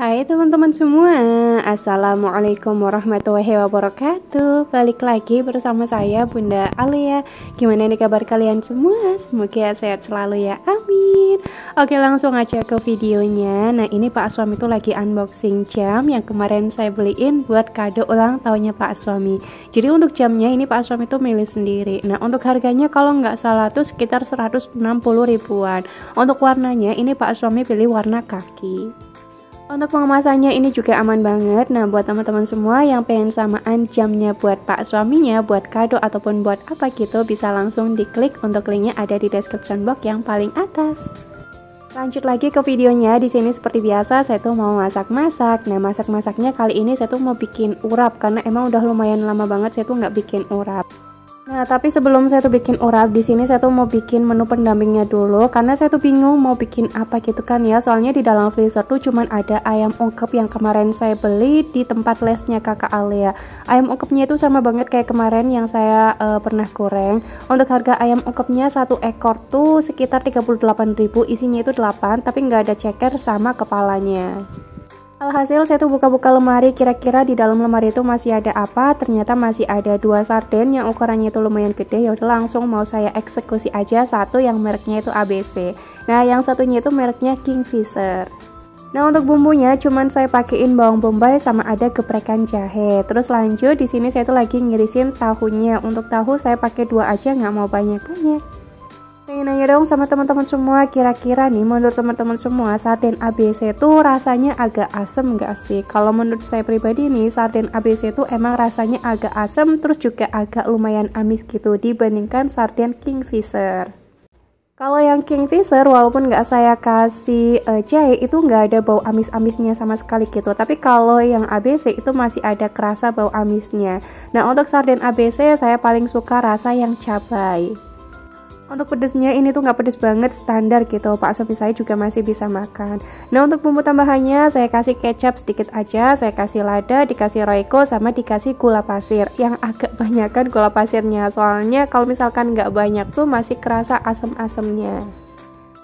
Hai teman-teman semua, Assalamualaikum warahmatullahi wabarakatuh. Balik lagi bersama saya Bunda Alia. Gimana nih kabar kalian semua? Semoga sehat selalu ya, amin. Oke, langsung aja ke videonya. Nah, ini Pak Aswam itu lagi unboxing jam yang kemarin saya beliin buat kado ulang tahunnya Pak Aswami. Jadi untuk jamnya ini Pak Aswam itu milih sendiri. Nah, untuk harganya kalau nggak salah tuh sekitar 160 ribuan. Untuk warnanya ini Pak Aswami pilih warna kaki. Untuk pengemasannya ini juga aman banget. Nah, buat teman-teman semua yang pengen samaan jamnya buat Pak suaminya, buat kado ataupun buat apa gitu, bisa langsung diklik. Untuk linknya ada di description box yang paling atas. Lanjut lagi ke videonya. Di sini seperti biasa saya tuh mau masak-masak. Nah, masak-masaknya kali ini saya tuh mau bikin urap karena emang udah lumayan lama banget saya tuh nggak bikin urap. Nah, tapi sebelum saya tuh bikin urap, di sini saya tuh mau bikin menu pendampingnya dulu karena saya tuh bingung mau bikin apa gitu kan ya. Soalnya di dalam freezer tuh cuman ada ayam ungkep yang kemarin saya beli di tempat lesnya Kakak Alia. Ayam ungkepnya itu sama banget kayak kemarin yang saya pernah goreng. Untuk harga ayam ungkepnya satu ekor tuh sekitar 38.000, isinya itu 8 tapi nggak ada ceker sama kepalanya. Alhasil saya tuh buka-buka lemari, kira-kira di dalam lemari itu masih ada apa. Ternyata masih ada 2 sarden yang ukurannya itu lumayan gede. Ya udah langsung mau saya eksekusi aja. Satu yang mereknya itu ABC. Nah, yang satunya itu mereknya Kingfisher. Nah, untuk bumbunya cuman saya pakein bawang bombay sama ada geprekan jahe. Terus lanjut di sini saya tuh lagi ngirisin tahunya. Untuk tahu saya pakai 2 aja, nggak mau banyak-banyak. Pengen nanya dong sama teman-teman semua, kira-kira nih menurut teman-teman semua sarden ABC tuh rasanya agak asem nggak sih? Kalau menurut saya pribadi nih, sarden ABC tuh emang rasanya agak asem, terus juga agak lumayan amis gitu dibandingkan sarden Kingfisher. Kalau yang Kingfisher walaupun nggak saya kasih jahe itu nggak ada bau amis-amisnya sama sekali gitu. Tapi kalau yang ABC itu masih ada kerasa bau amisnya. Nah, untuk sarden ABC saya paling suka rasa yang cabai. Untuk pedesnya ini tuh nggak pedes banget, standar gitu. Pak suami saya juga masih bisa makan. Nah, untuk bumbu tambahannya saya kasih kecap sedikit aja, saya kasih lada, dikasih royco, sama dikasih gula pasir. Yang agak banyakan gula pasirnya, soalnya kalau misalkan nggak banyak tuh masih kerasa asem-asemnya.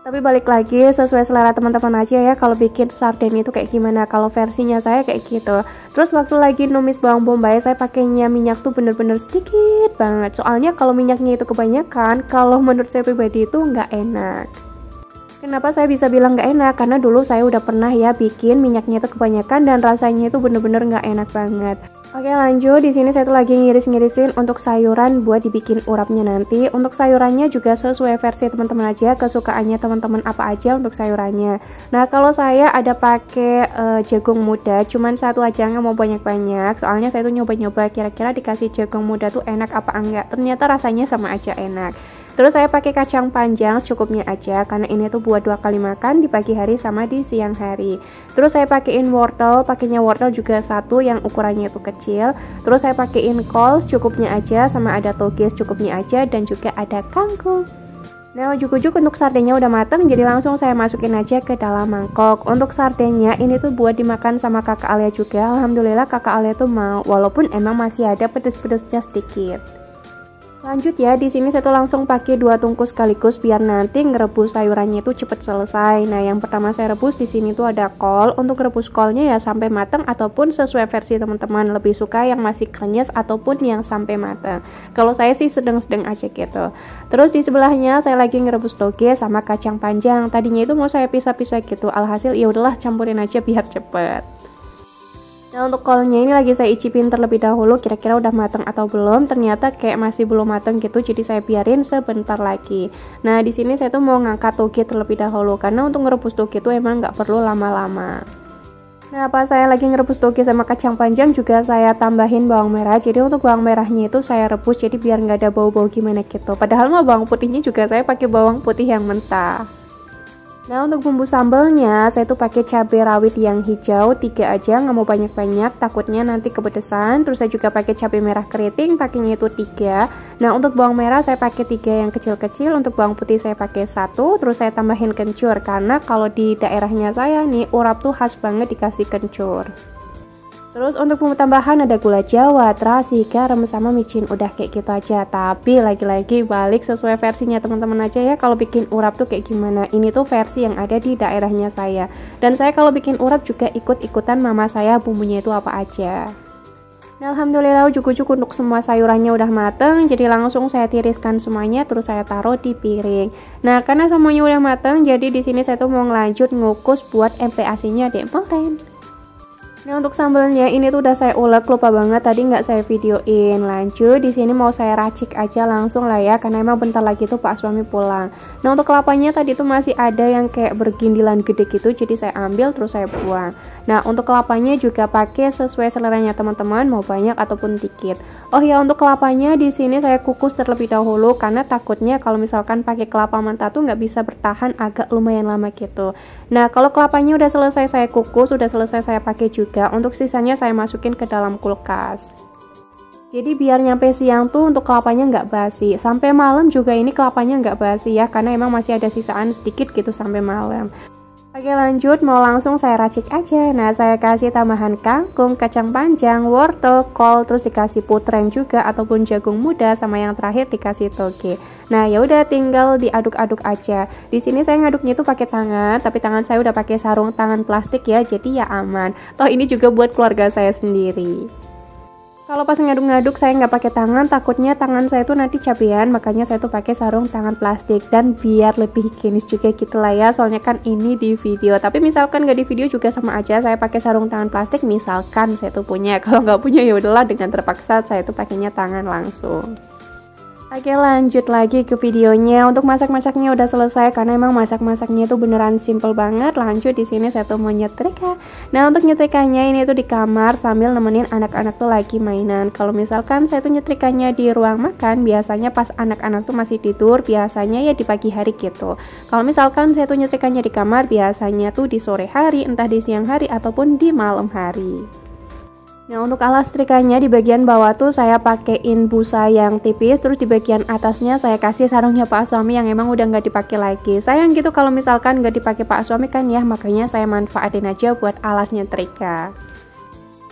Tapi balik lagi sesuai selera teman-teman aja ya kalau bikin sarden itu kayak gimana. Kalau versinya saya kayak gitu. Terus waktu lagi numis bawang bombay saya pakainya minyak tuh bener-bener sedikit banget. Soalnya kalau minyaknya itu kebanyakan, kalau menurut saya pribadi itu nggak enak. Kenapa saya bisa bilang nggak enak? Karena dulu saya udah pernah ya bikin minyaknya itu kebanyakan dan rasanya itu bener-bener nggak enak banget. Oke, lanjut. Di sini saya tuh lagi ngiris-ngirisin untuk sayuran buat dibikin urapnya nanti. Untuk sayurannya juga sesuai versi teman-teman aja, kesukaannya teman-teman apa aja untuk sayurannya. Nah, kalau saya ada pakai jagung muda, cuman satu aja, nggak mau banyak-banyak. Soalnya saya tuh nyoba-nyoba kira-kira dikasih jagung muda tuh enak apa enggak. Ternyata rasanya sama aja enak. Terus saya pakai kacang panjang secukupnya aja karena ini tuh buat 2 kali makan di pagi hari sama di siang hari. Terus saya pakein wortel, pakainya wortel juga satu yang ukurannya itu kecil. Terus saya pakein kol secukupnya aja sama ada toge secukupnya aja dan juga ada kangkung. Nah, ujuk-ujuk untuk sardennya udah mateng, jadi langsung saya masukin aja ke dalam mangkok. Untuk sardennya ini tuh buat dimakan sama Kakak Alia juga. Alhamdulillah Kakak Alia tuh mau, walaupun emang masih ada pedes-pedesnya sedikit. Lanjut ya, di sini saya tuh langsung pakai 2 tungku sekaligus biar nanti ngerebus sayurannya itu cepet selesai. Nah, yang pertama saya rebus di sini tuh ada kol. Untuk rebus kolnya ya sampai matang ataupun sesuai versi teman-teman, lebih suka yang masih krenyes ataupun yang sampai matang. Kalau saya sih sedang-sedang aja gitu. Terus di sebelahnya saya lagi ngerebus toge sama kacang panjang. Tadinya itu mau saya pisah-pisah gitu. Alhasil ya udahlah campurin aja biar cepet. Nah, untuk kolnya ini lagi saya icipin terlebih dahulu kira-kira udah matang atau belum. Ternyata kayak masih belum matang gitu, jadi saya biarin sebentar lagi. Nah, di sini saya tuh mau ngangkat toge terlebih dahulu karena untuk ngerebus toge itu emang nggak perlu lama-lama. Nah, pas saya lagi ngerebus toge sama kacang panjang juga saya tambahin bawang merah. Jadi untuk bawang merahnya itu saya rebus jadi biar nggak ada bau-bau gimana gitu. Padahal mah bawang putihnya juga saya pakai bawang putih yang mentah. Nah, untuk bumbu sambalnya saya tuh pakai cabai rawit yang hijau 3 aja, nggak mau banyak-banyak takutnya nanti kepedesan. Terus saya juga pakai cabai merah keriting, pakainya itu 3. Nah, untuk bawang merah saya pakai 3 yang kecil-kecil, untuk bawang putih saya pakai 1. Terus saya tambahin kencur karena kalau di daerahnya saya nih urap tuh khas banget dikasih kencur. Terus untuk bumbu tambahan ada gula jawa, terasi, garam, sama micin. Udah kayak gitu aja. Tapi lagi-lagi balik sesuai versinya teman-teman aja ya. Kalau bikin urap tuh kayak gimana. Ini tuh versi yang ada di daerahnya saya. Dan saya kalau bikin urap juga ikut-ikutan mama saya bumbunya itu apa aja. Nah, alhamdulillah ujuk-ujuk untuk semua sayurannya udah mateng. Jadi langsung saya tiriskan semuanya terus saya taruh di piring. Nah, karena semuanya udah mateng, jadi di sini saya tuh mau ngelanjut ngukus buat MPAC-nya dek moren. Nah, untuk sambalnya ini tuh udah saya ulek, lupa banget tadi nggak saya videoin. Lanjut di sini mau saya racik aja langsung lah ya, karena emang bentar lagi tuh Pak suami pulang. Nah, untuk kelapanya tadi tuh masih ada yang kayak bergindilan gede gitu, jadi saya ambil terus saya buang. Nah, untuk kelapanya juga pakai sesuai seleranya teman-teman, mau banyak ataupun dikit. Oh ya, untuk kelapanya di sini saya kukus terlebih dahulu karena takutnya kalau misalkan pakai kelapa mentah tuh nggak bisa bertahan, agak lumayan lama gitu. Nah, kalau kelapanya udah selesai saya kukus, udah selesai saya pakai juga. Untuk sisanya saya masukin ke dalam kulkas. Jadi biar nyampe siang tuh untuk kelapanya nggak basi. Sampai malam juga ini kelapanya nggak basi ya, karena emang masih ada sisaan sedikit gitu sampai malam. Oke, lanjut mau langsung saya racik aja. Nah, saya kasih tambahan kangkung, kacang panjang, wortel, kol, terus dikasih putreng juga ataupun jagung muda, sama yang terakhir dikasih toge. Nah, ya udah tinggal diaduk-aduk aja. Di sini saya ngaduknya itu pakai tangan, tapi tangan saya udah pakai sarung tangan plastik ya, jadi ya aman. Toh ini juga buat keluarga saya sendiri. Kalau pas ngaduk-ngaduk saya nggak pakai tangan, takutnya tangan saya tuh nanti cabean, makanya saya tuh pakai sarung tangan plastik. Dan biar lebih higienis juga gitu lah ya, soalnya kan ini di video. Tapi misalkan nggak di video juga sama aja, saya pakai sarung tangan plastik misalkan saya tuh punya. Kalau nggak punya ya udahlah, dengan terpaksa saya tuh pakainya tangan langsung. Oke, lanjut lagi ke videonya. Untuk masak-masaknya udah selesai karena emang masak-masaknya itu beneran simple banget. Lanjut di sini saya tuh mau nyetrika. Nah, untuk nyetrikanya ini tuh di kamar sambil nemenin anak-anak tuh lagi mainan. Kalau misalkan saya tuh nyetrikanya di ruang makan, biasanya pas anak-anak tuh masih tidur, biasanya ya di pagi hari gitu. Kalau misalkan saya tuh nyetrikanya di kamar, biasanya tuh di sore hari, entah di siang hari ataupun di malam hari. Nah, untuk alas setrikanya di bagian bawah tuh saya pakein busa yang tipis, terus di bagian atasnya saya kasih sarungnya Pak suami yang emang udah nggak dipakai lagi. Sayang gitu kalau misalkan nggak dipakai Pak suami kan ya, makanya saya manfaatin aja buat alas nyetrika.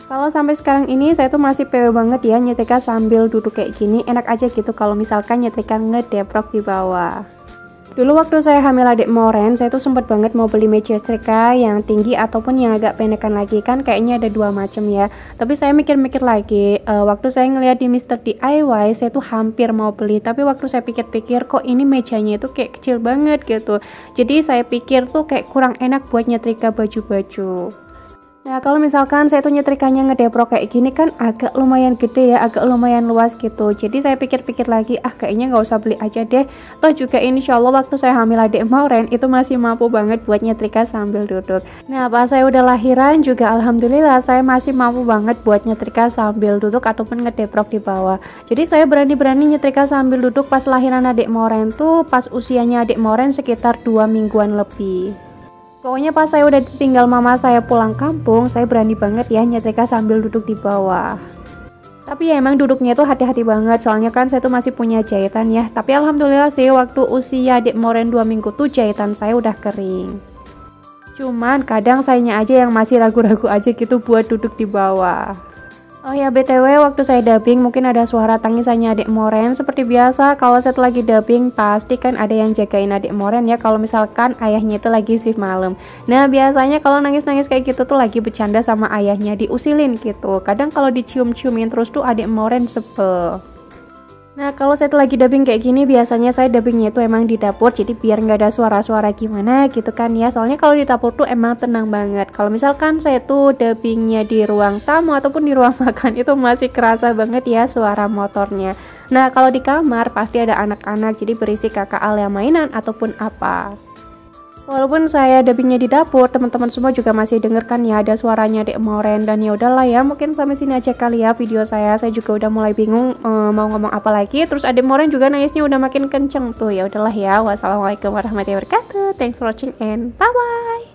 Kalau sampai sekarang ini saya tuh masih PW banget ya nyetrika sambil duduk kayak gini, enak aja gitu kalau misalkan nyetrika ngedeprok di bawah. Dulu waktu saya hamil adik moren, saya tuh sempat banget mau beli meja setrika yang tinggi ataupun yang agak pendekan lagi, kan kayaknya ada dua macam ya. Tapi saya mikir-mikir lagi, waktu saya ngeliat di Mr. DIY, saya tuh hampir mau beli. Tapi waktu saya pikir-pikir, kok ini mejanya itu kayak kecil banget gitu. Jadi saya pikir tuh kayak kurang enak buat nyetrika baju-baju. Nah, kalau misalkan saya tuh nyetrikanya ngedeprok kayak gini kan agak lumayan gede ya, agak lumayan luas gitu. Jadi saya pikir-pikir lagi, kayaknya nggak usah beli aja deh. Toh juga insya Allah waktu saya hamil adik moren itu masih mampu banget buat nyetrika sambil duduk. Nah, pas saya udah lahiran juga alhamdulillah saya masih mampu banget buat nyetrika sambil duduk ataupun ngedeprok di bawah. Jadi saya berani-berani nyetrika sambil duduk pas lahiran adik moren tuh pas usianya adik moren sekitar 2 mingguan lebih. Pokoknya pas saya udah ditinggal mama saya pulang kampung, saya berani banget ya nyetrika sambil duduk di bawah. Tapi ya emang duduknya tuh hati-hati banget, soalnya kan saya tuh masih punya jahitan ya. Tapi alhamdulillah sih waktu usia adik moren 2 minggu tuh jahitan saya udah kering. Cuman kadang sayanya aja yang masih ragu-ragu aja gitu buat duduk di bawah. Oh ya, BTW waktu saya dubbing mungkin ada suara tangisannya adik moren. Seperti biasa kalau saya lagi dubbing pasti kan ada yang jagain adik moren ya, kalau misalkan ayahnya itu lagi shift malam. Nah, biasanya kalau nangis-nangis kayak gitu tuh lagi bercanda sama ayahnya, diusilin gitu. Kadang kalau dicium-ciumin terus tuh adik moren sebel. Nah, kalau saya tuh lagi dubbing kayak gini, biasanya saya dubbingnya itu emang di dapur, jadi biar nggak ada suara-suara gimana gitu kan ya. Soalnya kalau di dapur tuh emang tenang banget. Kalau misalkan saya tuh dubbingnya di ruang tamu ataupun di ruang makan, itu masih kerasa banget ya suara motornya. Nah, kalau di kamar pasti ada anak-anak, jadi berisik kakak Alia mainan ataupun apa. Walaupun saya dubbingnya di dapur, teman-teman semua juga masih denger kan ya ada suaranya Dek Moren. Dan ya udahlah ya, mungkin sampai sini aja kali ya video saya. Saya juga udah mulai bingung mau ngomong apa lagi. Terus Adik Moren juga nangisnya udah makin kenceng tuh. Ya udahlah ya. Wassalamualaikum warahmatullahi wabarakatuh. Thanks for watching and bye bye.